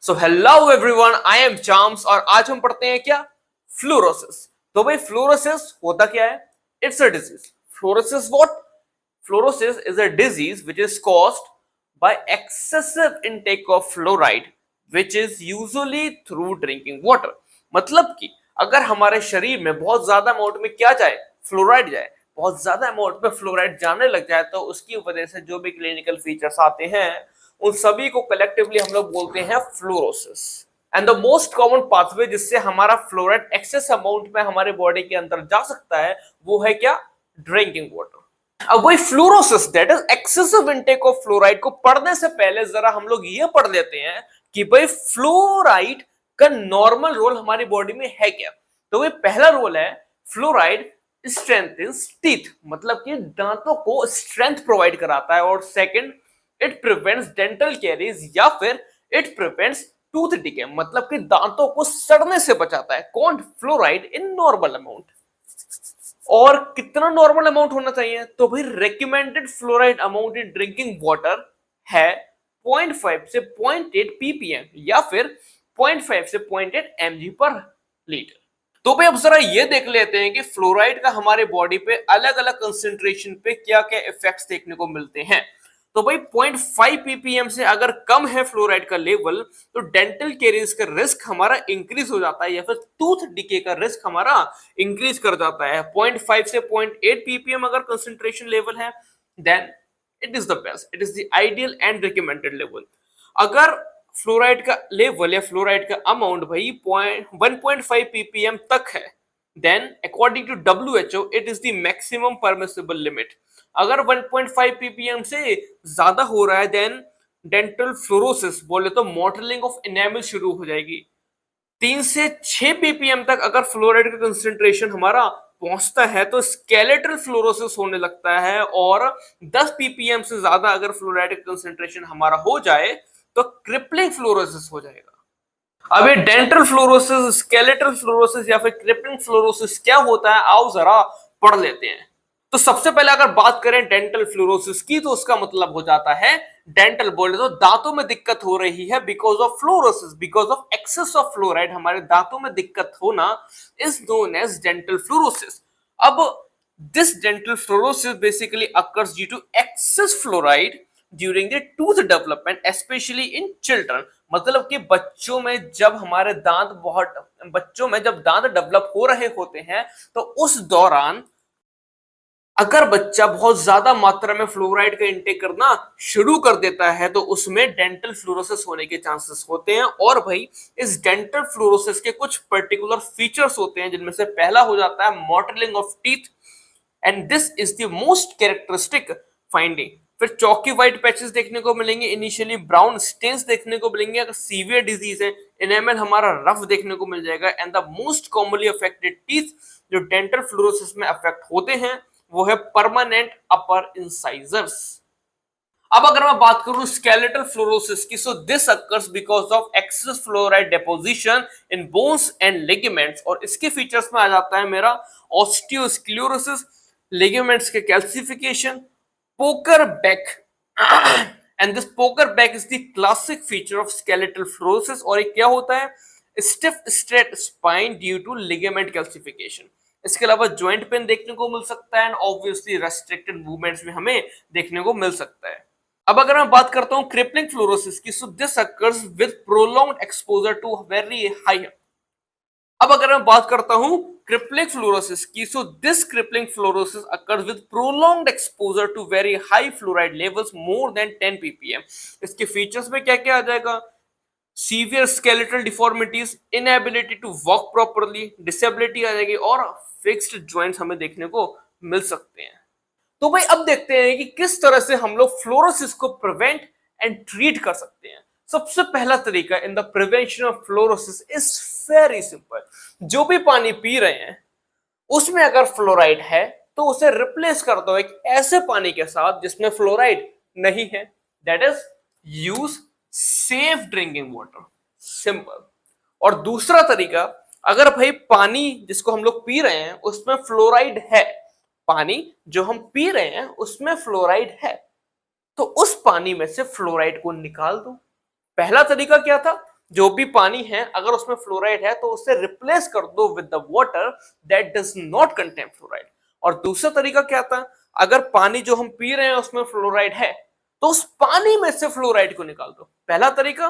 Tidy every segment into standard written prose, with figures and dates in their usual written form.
So hello everyone, I am charms और आज हम पढ़ते हैं क्या, फ्लोरोसिस। तो भाई फ्लोरोसिस होता क्या है? It's a disease. Fluorosis what? Fluorosis is a disease which is caused by excessive intake of fluoride which is usually through drinking water. मतलब कि अगर हमारे शरीर में बहुत ज्यादा अमाउंट में क्या जाए, फ्लोराइड जाए, बहुत ज्यादा अमाउंट में फ्लोराइड जाने लग जाए तो उसकी वजह से जो भी क्लिनिकल फीचर्स आते हैं उन सभी को कलेक्टिवली हम लोग बोलते हैं fluorosis. And the most common pathway जिससे हमारा फ्लोराइड एक्सेस अमाउंट में हमारे बॉडी के अंदर जा सकता है वो है क्या, ड्रिंकिंग वाटर। अब वही fluorosis that is excessive intake of fluoride को पढ़ने से पहले जरा हम लोग ये पढ़ लेते हैं कि भाई फ्लोराइड का नॉर्मल रोल हमारी बॉडी में है क्या। तो वही पहला रोल है, फ्लोराइड स्ट्रेंथेन्स टीथ, मतलब कि दांतों को स्ट्रेंथ प्रोवाइड कराता है। और second, it prevents dental caries या फिर इट प्रिवेंट्स टूथ डिके, मतलब कि दांतों को सड़ने से बचाता है। कौन? Fluoride in normal amount. और कितना नॉर्मल अमाउंट होना चाहिए? तो भाई recommended fluoride amount in drinking water है 0.5 से 0.8 ppm या फिर 0.5 से 0.8 mg पर लीटर। तो भाई अब जरा ये देख लेते हैं कि फ्लोराइड का हमारे बॉडी पे अलग अलग कंसेंट्रेशन पे क्या क्या इफेक्ट्स देखने को मिलते हैं। तो भाई 0.5 ppm से अगर कम है फ्लोराइड का लेवल तो डेंटल कैरीज का रिस्क हमारा इंक्रीज हो जाता है या फिर टूथ डिके का रिस्क हमारा इंक्रीज कर जाता है। 0.5 से 0.8 ppm अगर कंसेंट्रेशन लेवल है then it is the best, it is the ideal and recommended level. अगर फ्लोराइड का लेवल या फ्लोराइड का अमाउंट भाई 1.5 ppm तक है then according to WHO it is the maximum permissible limit. अगर 1.5 ppm से ज्यादा हो रहा है देन डेंटल फ्लोरोसिस बोले तो मॉटलिंग ऑफ इनेमल शुरू हो जाएगी। 3 से 6 ppm तक अगर फ्लोराइड का कंसेंट्रेशन हमारा पहुंचता है तो स्केलेटल फ्लोरोसिस होने लगता है। और 10 ppm से ज्यादा अगर फ्लोराइड का कंसेंट्रेशन हमारा हो जाए तो क्रिपलिंग फ्लोरोसिस हो जाएगा। अब ये डेंटल फ्लोरोसिस, स्केलेटल फ्लोरोसिस या फिर क्रिपलिंग फ्लोरोसिस क्या होता है आओ जरा पढ़ लेते हैं। तो सबसे पहले अगर बात करें डेंटल फ्लोरोसिस की तो उसका मतलब हो जाता है, डेंटल बोले तो दांतों में दिक्कत हो रही है because of fluorosis, because of excess of fluoride हमारे दांतों में दिक्कत होना is known as dental fluorosis. अब this dental fluorosis basically occurs due to excess fluoride during the tooth development specially in children. मतलब कि बच्चों में जब हमारे दांत बच्चों में जब दांत डेवलप हो रहे होते हैं तो उस दौरान अगर बच्चा बहुत ज्यादा मात्रा में फ्लोराइड का इंटेक करना शुरू कर देता है तो उसमें डेंटल फ्लोरोसिस होने के चांसेस होते हैं। और भाई इस डेंटल फ्लोरोसिस के कुछ पर्टिकुलर फीचर्स होते हैं जिनमें से पहला हो जाता है mottling of teeth and this is the most characteristic finding. फिर चौकी व्हाइट पैचेस देखने को मिलेंगे, इनिशियली ब्राउन स्टेन्स देखने को मिलेंगे। अगर सीवियर डिजीज है इनेमल हमारा रफ देखने को मिल जाएगा। And the most commonly affected teeth जो डेंटल फ्लोरोसिस में अफेक्ट होते हैं वो है परमानेंट अपर इंसाइजर्स। अब अगर मैं बात करूं स्केलेटल फ्लोरोसिस की, so this occurs because of excess fluoride deposition in bones and ligaments. और इसके फीचर्स में आ जाता है मेरा ऑस्टियोस्क्लेरोसिस, लिगामेंट्स के calcification, poker back and this poker back is the classic feature of skeletal fluorosis. और ये क्या होता है? Stiff straight spine due to ligament calcification. इसके अलावा ज्वाइंट पेन देखने को मिल सकता है एंड ऑब्वियसली रेस्ट्रिक्टेड मूवमेंट्स में हमें देखने को मिल सकता है। अब अगर मैं बात करता हूं क्रिपलिंग फ्लोरोसिस की, so this occurs with prolonged exposure to very high. अब अगर मैं बात करता हूं क्रिपलिंग फ्लोरोसिस की, so this crippling fluorosis occurs with prolonged exposure to very high fluoride levels more than 10 ppm। इसके फीचर्स में क्या क्या आ जाएगा? Severe skeletal deformities, inability to walk properly, disability आ जाएगी और फिक्स्ड जॉइंट्स हमें देखने को मिल सकते हैं। तो भाई अब देखते हैं कि किस तरह से हम लोग फ्लोरोसिस को प्रिवेंट एंड ट्रीट कर सकते हैं। सबसे पहला तरीका in the prevention of fluorosis is very simple. जो भी पानी पी रहे हैं उसमें अगर फ्लोराइड है तो उसे रिप्लेस कर दो एक ऐसे पानी के साथ जिसमें फ्लोराइड नहीं है। That is use safe drinking water, simple. और दूसरा तरीका, अगर भाई पानी जिसको हम लोग पी रहे हैं उसमें फ्लोराइड है, पानी जो हम पी रहे हैं उसमें फ्लोराइड है तो उस पानी में से फ्लोराइड को निकाल दो। पहला तरीका क्या था? जो भी पानी है अगर उसमें फ्लोराइड है तो उसे रिप्लेस कर दो with the water that does not contain fluoride. और दूसरा तरीका क्या था, अगर पानी जो हम पी रहे हैं उसमें फ्लोराइड है तो उस पानी में से फ्लोराइड को निकाल दो। पहला तरीका,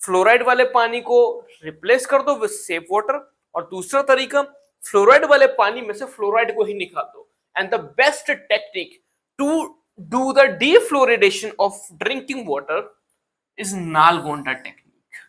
फ्लोराइड वाले पानी को रिप्लेस कर दो विद सेफ वाटर, और दूसरा तरीका, फ्लोराइड वाले पानी में से फ्लोराइड को ही निकाल दो। And the best technique to do the defluoridation of drinking water is Nalgonda technique.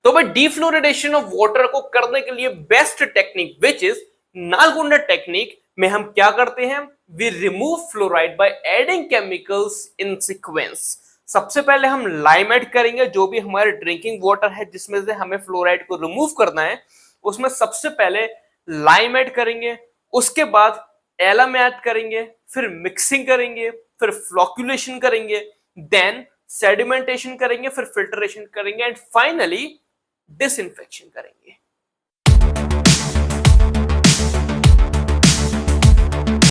तो भाई डीफ्लोरिडेशन ऑफ वाटर को करने के लिए best technique which is Nalgonda technique में हम क्या करते हैं, we remove fluoride by adding chemicals in sequence. सबसे पहले हम लाइम ऐड करेंगे, जो भी हमारे ड्रिंकिंग वाटर है जिसमें से हमें फ्लोराइड को रिमूव करना है उसमें सबसे पहले लाइम ऐड करेंगे, उसके बाद एलम ऐड करेंगे, फिर मिक्सिंग करेंगे, फिर फ्लोक्यूलेशन करेंगे, देन सेडिमेंटेशन करेंगे, फिर फिल्ट्रेशन करेंगे एंड फाइनली डिसइंफेक्शन करेंगे।